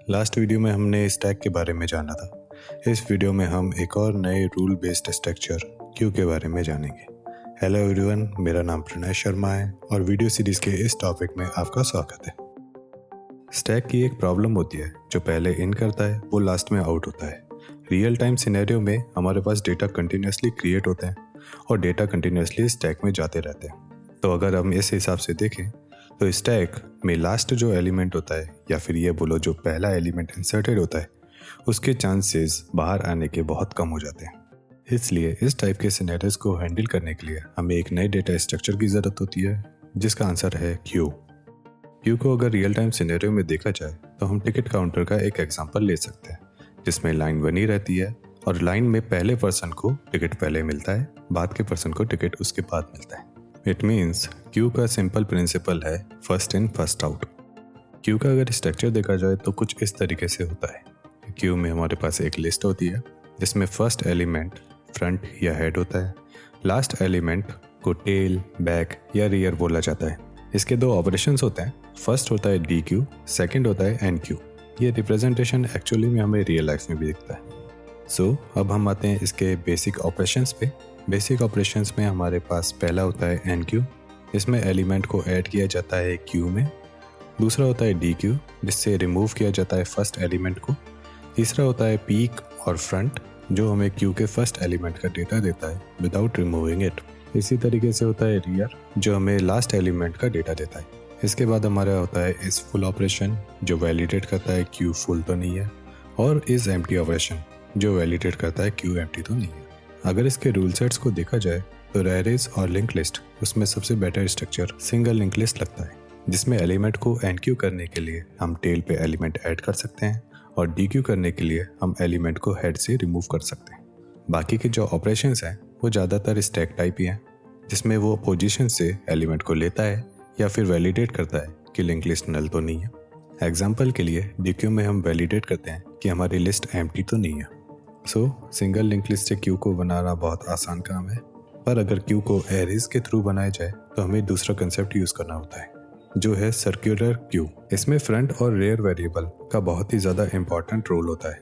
Last video में हमने stack के बारे में जाना था। इस वीडियो में हम एक और नए रूल बेस्ड स्ट्रक्चर क्यू के बारे में जानेंगे। हेलो एवरीवन, मेरा नाम प्रणय शर्मा है और वीडियो सीरीज के इस टॉपिक में आपका स्वागत है। स्टैक की एक प्रॉब्लम होती है, जो पहले इन करता है वो लास्ट में आउट होता है। रियल टाइम सिनेरियो में हमारे पास डेटा कंटिन्यूसली क्रिएट होते हैं और डेटा कंटिन्यूसली स्टैक में जाते रहते हैं। तो अगर हम इस हिसाब से देखें तो स्टैक में लास्ट जो एलिमेंट होता है, या फिर ये बोलो जो पहला एलिमेंट इंसर्टेड होता है, उसके चांसेस बाहर आने के बहुत कम हो जाते हैं। इसलिए इस टाइप के सिनेरियोज को हैंडल करने के लिए हमें एक नए डेटा स्ट्रक्चर की ज़रूरत होती है, जिसका आंसर है क्यू। क्यू को अगर रियल टाइम सिनेरियो में देखा जाए तो हम टिकट काउंटर का एक एग्जांपल ले सकते हैं, जिसमें लाइन बनी रहती है और लाइन में पहले पर्सन को टिकट पहले मिलता है, बाद के पर्सन को टिकट उसके बाद मिलता है। इट मीन्स क्यू का सिंपल प्रिंसिपल है first in first out. Q का अगर स्ट्रक्चर देखा जाए तो कुछ इस तरीके से होता है। क्यू में हमारे पास एक लिस्ट होती है जिसमें फर्स्ट एलिमेंट फ्रंट या हेड होता है, लास्ट एलिमेंट को टेल, बैक या रियर बोला जाता है। इसके दो ऑपरेशंस होते हैं, फर्स्ट होता है डी क्यू, सेकेंड होता है एन क्यू। ये रिप्रेजेंटेशन एक्चुअली में हमें रियल लाइफ में भी दिखता है। सो अब हम आते हैं इसके बेसिक ऑपरेशंस पे। बेसिक ऑपरेशंस में हमारे पास पहला होता है एन क्यू, इसमें एलिमेंट को ऐड किया जाता है क्यू में। दूसरा होता है डी क्यू, जिससे रिमूव किया जाता है फर्स्ट एलिमेंट को। तीसरा होता है पीक और फ्रंट, जो हमें क्यू के फर्स्ट एलिमेंट का डेटा देता है विदाउट रिमूविंग इट। इसी तरीके से होता है रियर, जो हमें लास्ट एलिमेंट का डेटा देता है। इसके बाद हमारा होता है इस फुल ऑपरेशन, जो वैलिडेट करता है क्यू फुल तो नहीं है, और इस एम्प्टी ऑपरेशन, जो वैलिडेट करता है क्यू एम्प्टी तो नहीं है। अगर इसके रूल सेट्स को देखा जाए तो रेरेज और लिंक लिस्ट, उसमें सबसे better structure single link list लगता है, जिसमें एलिमेंट को एनक्यू करने के लिए हम टेल पे एलिमेंट ऐड कर सकते हैं और डीक्यू करने के लिए हम एलिमेंट को हेड से रिमूव कर सकते हैं। बाकी के जो ऑपरेशंस हैं वो ज़्यादातर स्टैक टाइप ही हैं, जिसमें वो पोजीशन से एलिमेंट को लेता है या फिर वैलिडेट करता है कि लिंक लिस्ट नल तो नहीं है। एग्जाम्पल के लिए डीक्यू में हम वैलिडेट करते हैं कि हमारी लिस्ट एम्प्टी तो नहीं है। सिंगल लिंक लिस्ट से क्यू को बनाना बहुत आसान काम है, पर अगर क्यू को एरेज के थ्रू बनाया जाए तो हमें दूसरा कंसेप्ट यूज़ करना होता है, जो है सर्कुलर क्यू। इसमें फ्रंट और रेयर वेरिएबल का बहुत ही ज़्यादा इंपॉर्टेंट रोल होता है।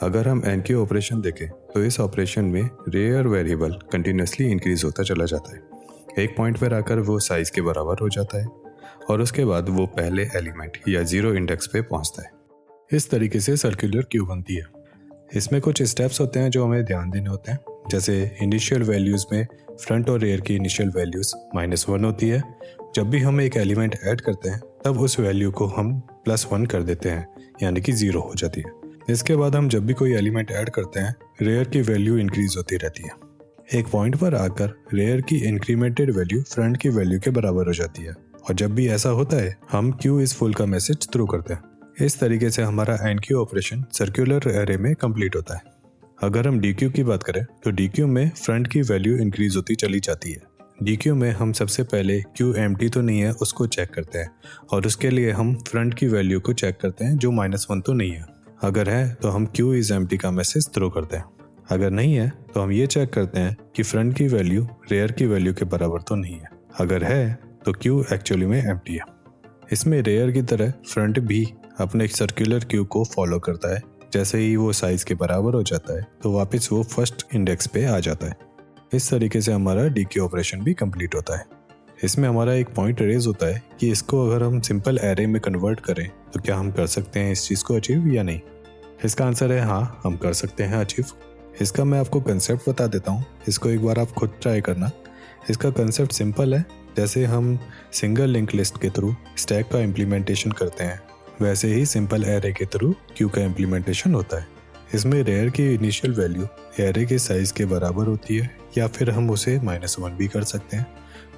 अगर हम एनक्यू ऑपरेशन देखें तो इस ऑपरेशन में रेयर वेरिएबल कंटिन्यूसली इंक्रीज होता चला जाता है। एक पॉइंट पर आकर वो साइज के बराबर हो जाता है और उसके बाद वो पहले एलिमेंट या जीरो इंडेक्स पे पहुंचता है। इस तरीके से सर्कुलर क्यू बनती है। इसमें कुछ स्टेप्स होते हैं जो हमें ध्यान देने होते हैं, जैसे इनिशियल वैल्यूज़ में फ्रंट और रेयर की इनिशियल वैल्यूज़ -1 होती है। जब भी हम एक एलिमेंट ऐड करते हैं तब उस वैल्यू को हम +1 कर देते हैं, यानी कि 0 हो जाती है। इसके बाद हम जब भी कोई एलिमेंट ऐड करते हैं, रेयर की वैल्यू इंक्रीज होती रहती है। एक पॉइंट पर आकर रेयर की इंक्रीमेंटेड वैल्यू फ्रंट की वैल्यू के बराबर हो जाती है, और जब भी ऐसा होता है हम क्यू इज फुल का मैसेज थ्रू करते हैं। इस तरीके से हमारा एनक्यू ऑपरेशन सर्कुलर एरे में कंप्लीट होता है। अगर हम डीक्यू की बात करें तो डीक्यू में फ्रंट की वैल्यू इंक्रीज होती चली जाती है। डीक्यू में हम सबसे पहले क्यू एम्प्टी तो नहीं है उसको चेक करते हैं, और उसके लिए हम फ्रंट की वैल्यू को चेक करते हैं जो -1 तो नहीं है। अगर है तो हम क्यू इज एम्प्टी का मैसेज थ्रो करते हैं। अगर नहीं है तो हम ये चेक करते हैं कि फ्रंट की वैल्यू रेयर की वैल्यू के बराबर तो नहीं है। अगर है तो क्यू एक्चुअली में एम्प्टी है। इसमें रेयर की तरह फ्रंट भी अपने सर्कुलर क्यू को फॉलो करता है। जैसे ही वो साइज के बराबर हो जाता है तो वापस वो फर्स्ट इंडेक्स पे आ जाता है। इस तरीके से हमारा डीक्यू ऑपरेशन भी कंप्लीट होता है। इसमें हमारा एक पॉइंट रेज होता है कि इसको अगर हम सिंपल एरे में कन्वर्ट करें तो क्या हम कर सकते हैं इस चीज़ को अचीव या नहीं। इसका आंसर है हाँ, हम कर सकते हैं अचीव। इसका मैं आपको कंसेप्ट बता देता हूँ, इसको एक बार आप खुद ट्राई करना। इसका कंसेप्ट सिंपल है। जैसे हम सिंगल लिंक लिस्ट के थ्रू स्टैक का इम्प्लीमेंटेशन करते हैं, वैसे ही सिंपल एरे के थ्रू क्यू का इम्प्लीमेंटेशन होता है। इसमें रेयर की इनिशियल वैल्यू एरे के साइज के बराबर होती है, या फिर हम उसे -1 भी कर सकते हैं।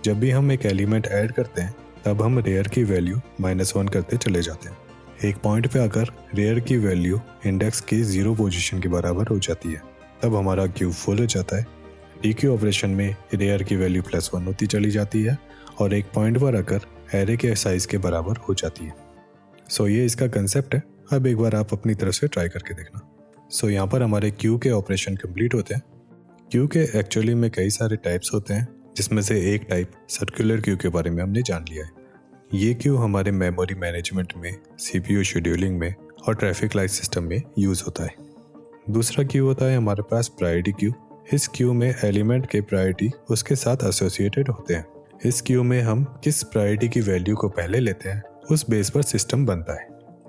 जब भी हम एक एलिमेंट ऐड करते हैं तब हम रेयर की वैल्यू -1 करते चले जाते हैं। एक पॉइंट पे आकर रेयर की वैल्यू इंडेक्स की 0 पोजीशन के बराबर हो जाती है, तब हमारा क्यू फुल हो जाता है। डीक्यू ऑपरेशन में रेयर की वैल्यू +1 होती चली जाती है और एक पॉइंट पर आकर एरे के साइज के बराबर हो जाती है। ये इसका कंसेप्ट है। अब एक बार आप अपनी तरफ से ट्राई करके देखना। यहाँ पर हमारे क्यू के ऑपरेशन कंप्लीट होते हैं। क्यू के एक्चुअली में कई सारे टाइप्स होते हैं, जिसमें से एक टाइप सर्कुलर क्यू के बारे में हमने जान लिया है। ये क्यू हमारे मेमोरी मैनेजमेंट में, CPU शेड्यूलिंग में और ट्रैफिक लाइट सिस्टम में यूज़ होता है। दूसरा क्यू होता है हमारे पास प्रायोरिटी क्यू। इस क्यू में एलिमेंट के प्रायोरिटी उसके साथ एसोसिएटेड होते हैं। इस क्यू में हम किस प्रायोरिटी की वैल्यू को पहले लेते हैं उस बेस पर सिस्टम बनता है।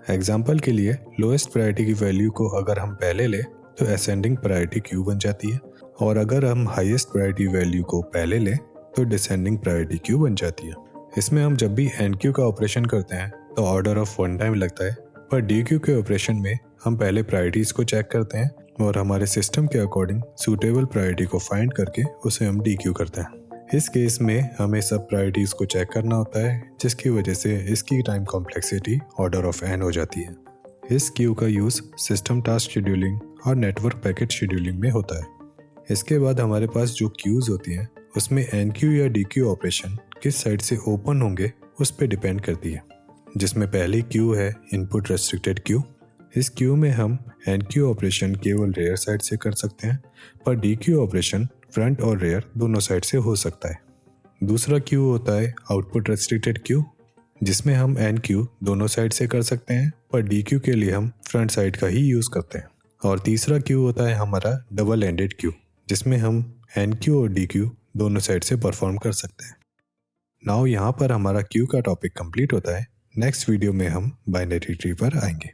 एग्जाम्पल के लिए लोएस्ट प्रायोरिटी की वैल्यू को अगर हम पहले ले तो असेंडिंग प्रायोरिटी क्यू बन जाती है, और अगर हम हाईएस्ट प्रायोरिटी वैल्यू को पहले ले तो डिसेंडिंग प्रायोरिटी क्यू बन जाती है। इसमें हम जब भी एन क्यू का ऑपरेशन करते हैं तो ऑर्डर ऑफ 1 टाइम लगता है, पर डी क्यू के ऑपरेशन में हम पहले प्रायोरिटीज को चेक करते हैं और हमारे सिस्टम के अकॉर्डिंग सूटेबल प्रायोरिटी को फाइंड करके उसे हम डी क्यू करते हैं। इस केस में हमें सब प्रायोरिटीज को चेक करना होता है, जिसकी वजह से इसकी time complexity order of N हो जाती है। इस क्यू का यूज़ सिस्टम टास्क शेड्यूलिंग और नेटवर्क पैकेट शेड्यूलिंग में होता है। इसके बाद हमारे पास जो क्यूज़ होती हैं उसमें एन क्यू या डी क्यू ऑपरेशन किस साइड से ओपन होंगे उस पर डिपेंड करती है, जिसमें पहली क्यू है इनपुट रेस्ट्रिक्टेड क्यू। इस क्यू में हम एन क्यू ऑपरेशन केवल रेयर साइड से कर सकते हैं, पर डी क्यू ऑपरेशन फ्रंट और रेयर दोनों साइड से हो सकता है। दूसरा क्यू होता है आउटपुट रेस्ट्रिक्टेड क्यू, जिसमें हम एन क्यू दोनों साइड से कर सकते हैं, पर डी क्यू के लिए हम फ्रंट साइड का ही यूज़ करते हैं। और तीसरा क्यू होता है हमारा डबल एंडेड क्यू, जिसमें हम एन क्यू और डी क्यू दोनों साइड से परफॉर्म कर सकते हैं। नाउ यहाँ पर हमारा क्यू का टॉपिक कंप्लीट होता है। नेक्स्ट वीडियो में हम बाइनरी ट्री पर आएंगे।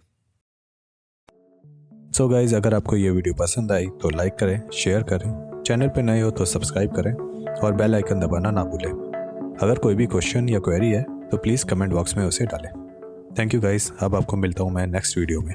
सो गाइज, अगर आपको ये वीडियो पसंद आई तो लाइक करें, शेयर करें, चैनल पे नए हो तो सब्सक्राइब करें और बेल आइकन दबाना ना भूलें। अगर कोई भी क्वेश्चन या क्वेरी है तो प्लीज़ कमेंट बॉक्स में उसे डालें। Thank you guys. अब आपको मिलता हूँ मैं नेक्स्ट वीडियो में।